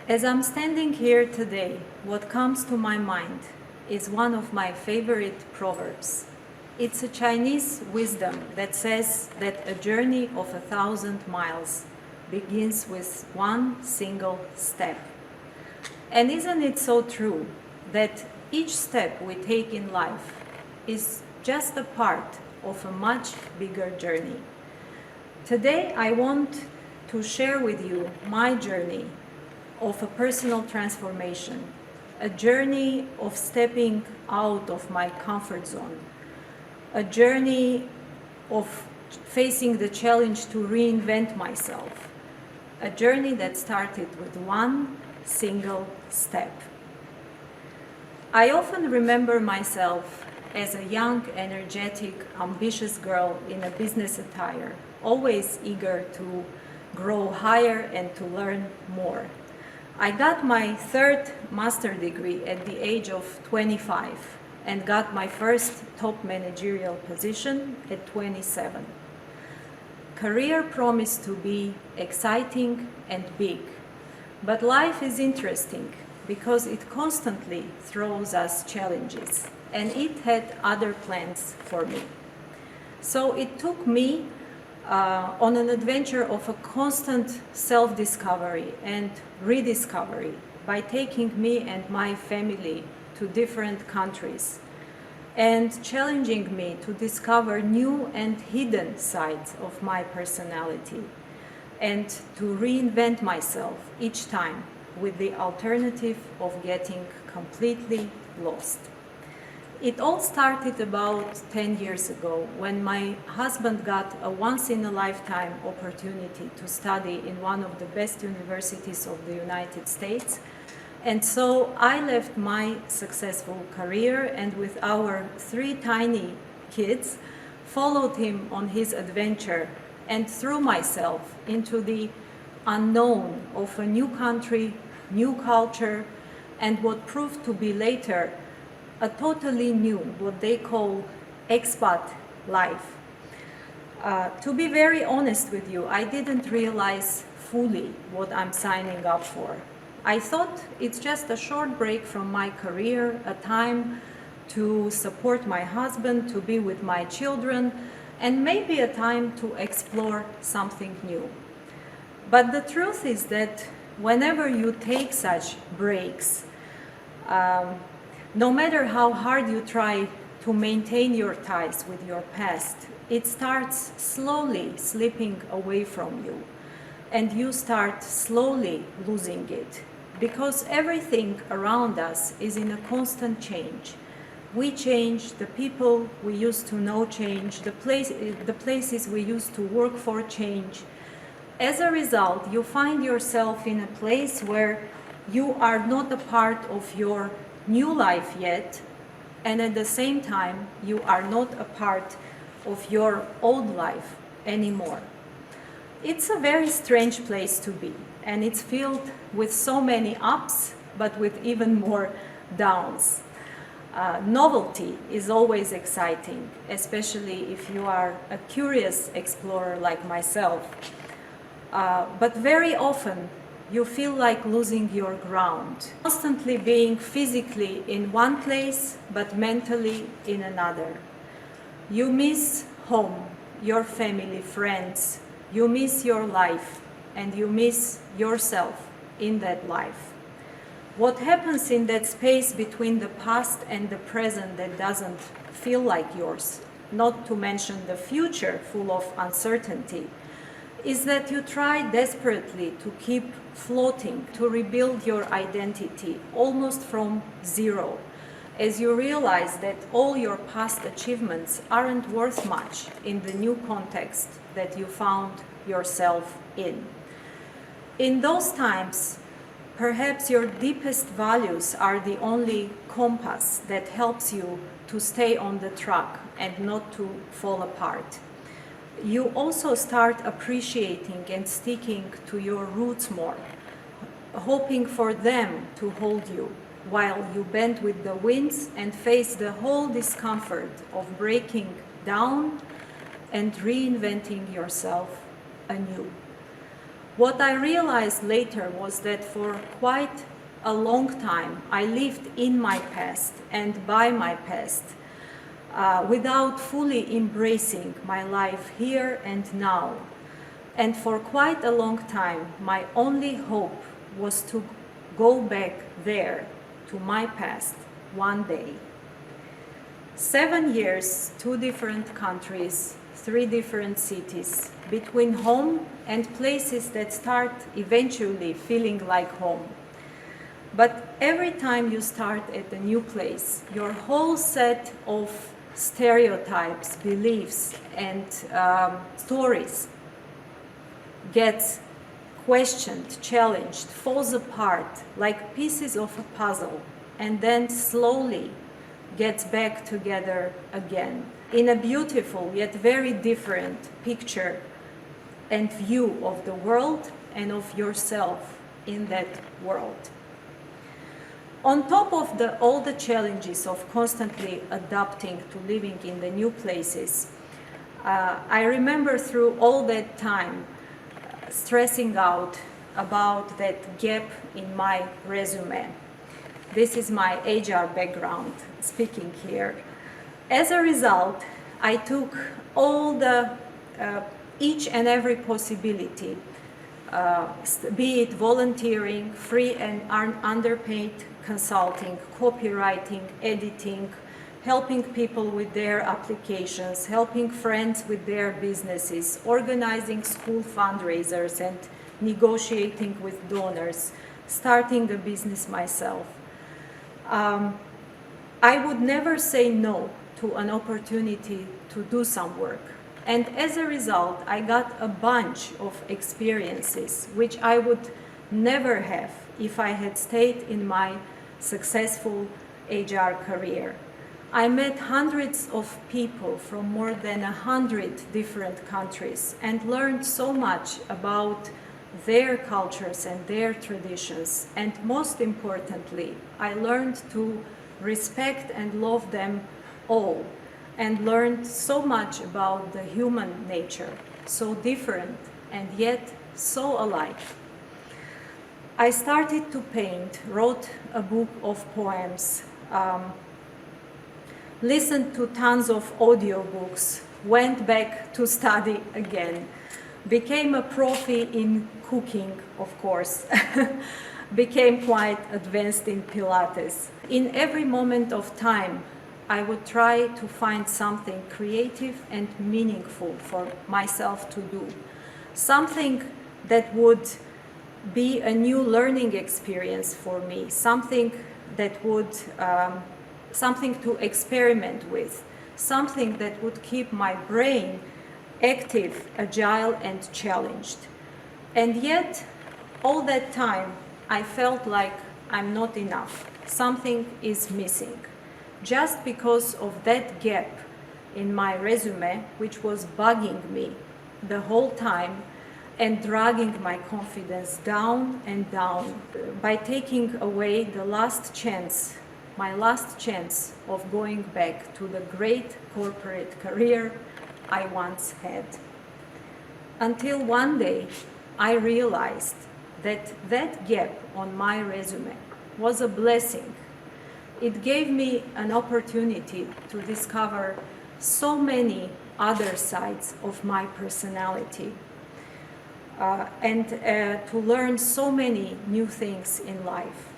As I'm standing here today, what comes to my mind is one of my favorite proverbs. It's a Chinese wisdom that says that a journey of 1,000 miles begins with one single step. And isn't it so true that each step we take in life is just a part of a much bigger journey? Today I want to share with you my journey of a personal transformation, a journey of stepping out of my comfort zone, a journey of facing the challenge to reinvent myself, a journey that started with one single step. I often remember myself as a young, energetic, ambitious girl in a business attire, always eager to grow higher and to learn more. I got my third master degree at the age of 25 and got my first top managerial position at 27. Career promised to be exciting and big, but life is interesting because it constantly throws us challenges, and it had other plans for me. So it took me on an adventure of a constant self-discovery and rediscovery by taking me and my family to different countries and challenging me to discover new and hidden sides of my personality and to reinvent myself each time with the alternative of getting completely lost. It all started about 10 years ago when my husband got a once-in-a-lifetime opportunity to study in one of the best universities of the United States. And so I left my successful career and with our 3 tiny kids, followed him on his adventure and threw myself into the unknown of a new country, new culture, and what proved to be later a totally new, what they call expat life. To be very honest with you, I didn't realize fully what I'm signing up for. I thought it's just a short break from my career, a time to support my husband, to be with my children, and maybe a time to explore something new. But the truth is that whenever you take such breaks, no matter how hard you try to maintain your ties with your past, it starts slowly slipping away from you, and you start slowly losing it, because everything around us is in a constant change. We change, the people we used to know change, the places we used to work for change. As a result, you find yourself in a place where you are not a part of your new life yet, and at the same time you are not a part of your old life anymore. It's a very strange place to be, and it's filled with so many ups, but with even more downs. Novelty is always exciting, especially if you are a curious explorer like myself. But very often you feel like losing your ground, constantly being physically in one place, but mentally in another. You miss home, your family, friends, you miss your life, and you miss yourself in that life. What happens in that space between the past and the present that doesn't feel like yours, not to mention the future full of uncertainty, is that you try desperately to keep floating, to rebuild your identity almost from zero, as you realize that all your past achievements aren't worth much in the new context that you found yourself in. In those times, perhaps your deepest values are the only compass that helps you to stay on the track and not to fall apart. You also start appreciating and sticking to your roots more, hoping for them to hold you while you bend with the winds and face the whole discomfort of breaking down and reinventing yourself anew. What I realized later was that for quite a long time I lived in my past and by my past without fully embracing my life here and now. And for quite a long time my only hope was to go back there to my past one day. 7 years, 2 different countries, 3 different cities, between home and places that start eventually feeling like home. But every time you start at a new place, your whole set of stereotypes, beliefs, and stories gets questioned, challenged, falls apart like pieces of a puzzle, and then slowly gets back together again in a beautiful yet very different picture and view of the world and of yourself in that world. On top of all the challenges of constantly adapting to living in the new places, I remember through all that time stressing out about that gap in my resume. This is my HR background speaking here. As a result, I took all the each and every possibility, be it volunteering, free and underpaid consulting, copywriting, editing, helping people with their applications, helping friends with their businesses, organizing school fundraisers and negotiating with donors, starting a business myself. I would never say no to an opportunity to do some work. And as a result, I got a bunch of experiences which I would never have if I had stayed in my successful HR career. I met hundreds of people from more than 100 different countries and learned so much about their cultures and their traditions. And most importantly, I learned to respect and love them all, and learned so much about the human nature, so different and yet so alike. I started to paint, wrote a book of poems, listened to tons of audiobooks, went back to study again, became a profi in cooking, of course, became quite advanced in Pilates. In every moment of time, I would try to find something creative and meaningful for myself to do. Something that would be a new learning experience for me, something that would, something to experiment with, something that would keep my brain active, agile, and challenged. And yet, all that time, I felt like I'm not enough. Something is missing. Just because of that gap in my resume, which was bugging me the whole time and dragging my confidence down and down by taking away the last chance, my last chance of going back to the great corporate career I once had. Until one day, I realized that that gap on my resume was a blessing. It gave me an opportunity to discover so many other sides of my personality and to learn so many new things in life.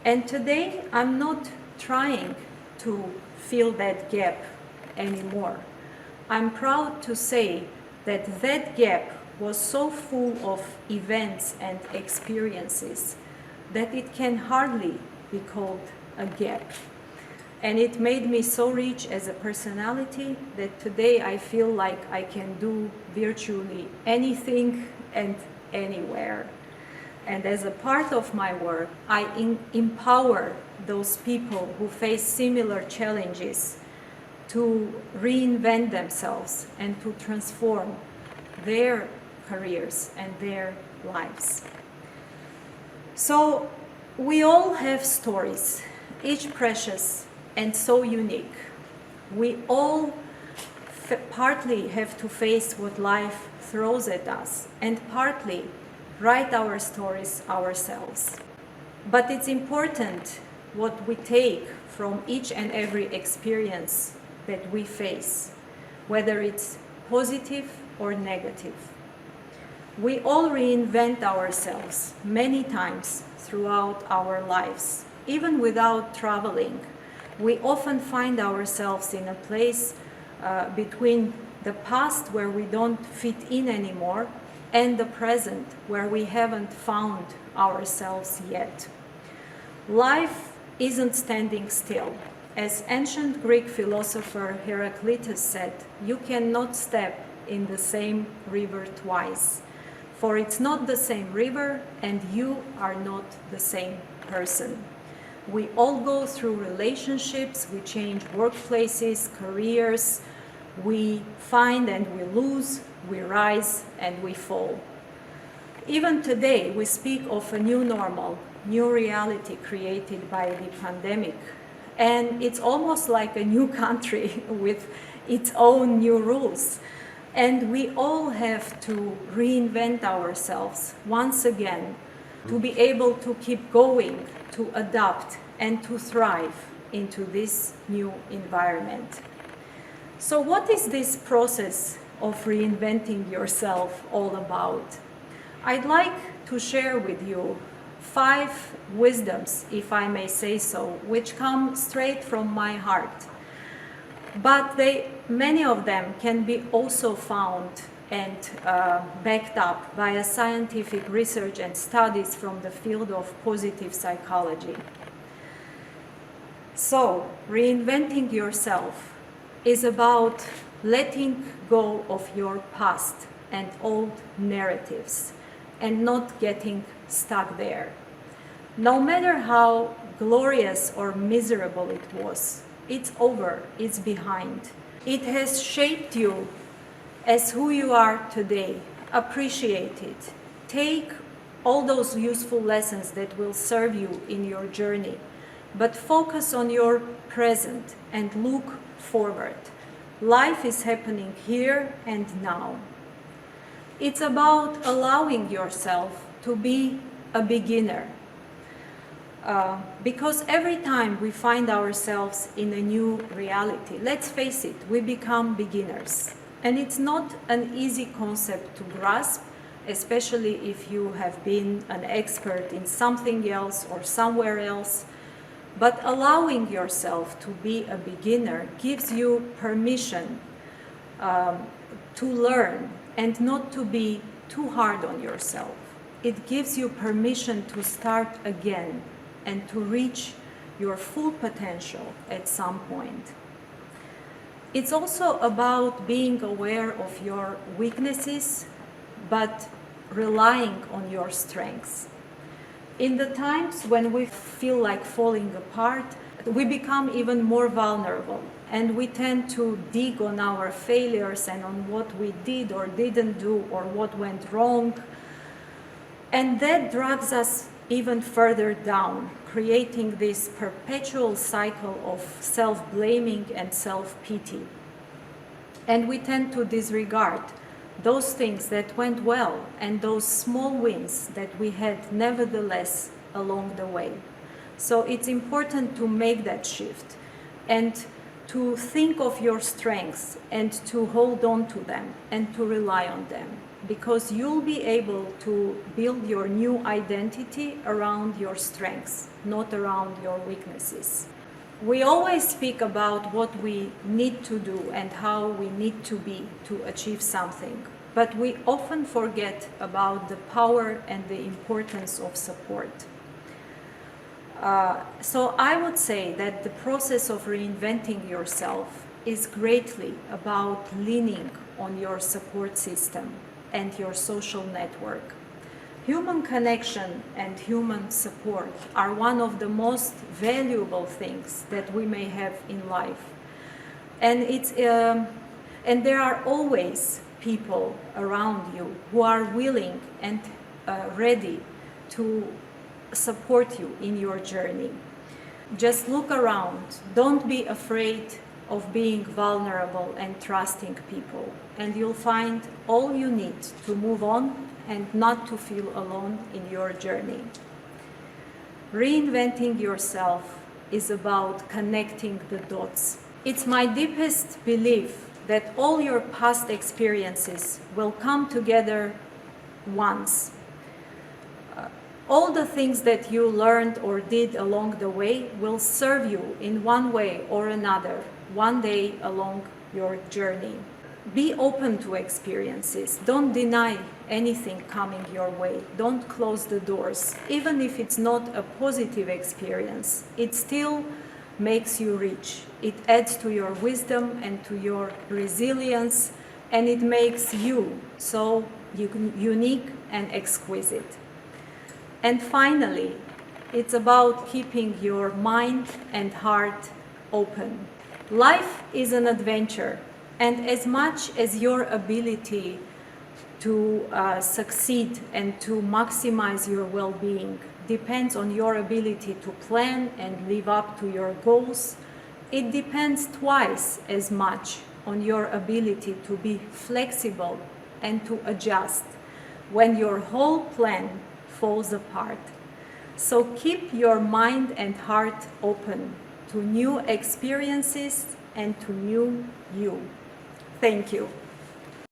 And today, I'm not trying to fill that gap anymore. I'm proud to say that that gap was so full of events and experiences that it can hardly be called a gap. And it made me so rich as a personality that today I feel like I can do virtually anything and anywhere. And as a part of my work, I empower those people who face similar challenges to reinvent themselves and to transform their careers and their lives. So we all have stories, each precious and so unique. We all partly have to face what life throws at us, and partly write our stories ourselves. But it's important what we take from each and every experience that we face, whether it's positive or negative. We all reinvent ourselves many times throughout our lives. Even without traveling, we often find ourselves in a place between the past where we don't fit in anymore and the present where we haven't found ourselves yet. Life isn't standing still. As ancient Greek philosopher Heraclitus said, you cannot step in the same river twice, for it's not the same river and you are not the same person. We all go through relationships, we change workplaces, careers, we find and we lose, we rise and we fall. Even today, we speak of a new normal, new reality created by the pandemic. And it's almost like a new country with its own new rules. And we all have to reinvent ourselves once again to be able to keep going, to adapt, and to thrive into this new environment. So what is this process of reinventing yourself all about? I'd like to share with you 5 wisdoms, if I may say so, which come straight from my heart. But many of them can be also found and backed up by a scientific research and studies from the field of positive psychology. So, reinventing yourself is about letting go of your past and old narratives and not getting stuck there. No matter how glorious or miserable it was, it's over, it's behind. It has shaped you as who you are today. Appreciate it. Take all those useful lessons that will serve you in your journey, but focus on your present and look forward. Life is happening here and now. It's about allowing yourself to be a beginner. Because every time we find ourselves in a new reality, let's face it, we become beginners. And it's not an easy concept to grasp, especially if you have been an expert in something else or somewhere else. But allowing yourself to be a beginner gives you permission to learn and not to be too hard on yourself. It gives you permission to start again and to reach your full potential at some point. It's also about being aware of your weaknesses, but relying on your strengths. In the times when we feel like falling apart, we become even more vulnerable, and we tend to dig on our failures and on what we did or didn't do or what went wrong. And that drags us even further down, creating this perpetual cycle of self-blaming and self-pity. And we tend to disregard those things that went well and those small wins that we had nevertheless along the way. So it's important to make that shift and to think of your strengths and to hold on to them and to rely on them, because you'll be able to build your new identity around your strengths, not around your weaknesses. We always speak about what we need to do and how we need to be to achieve something, but we often forget about the power and the importance of support. So I would say that the process of reinventing yourself is greatly about leaning on your support system and your social network. Human connection and human support are one of the most valuable things that we may have in life. And there are always people around you who are willing and ready to support you in your journey. Just look around. Don't be afraid of being vulnerable and trusting people, and you'll find all you need to move on and not to feel alone in your journey. Reinventing yourself is about connecting the dots. It's my deepest belief that all your past experiences will come together once. All the things that you learned or did along the way will serve you in one way or another, one day along your journey. Be open to experiences. Don't deny anything coming your way. Don't close the doors. Even if it's not a positive experience, it still makes you rich. It adds to your wisdom and to your resilience, and it makes you so unique and exquisite. And finally, it's about keeping your mind and heart open. Life is an adventure, and as much as your ability to succeed and to maximize your well-being depends on your ability to plan and live up to your goals, it depends twice as much on your ability to be flexible and to adjust when your whole plan falls apart. So keep your mind and heart open to new experiences and to new you. Thank you.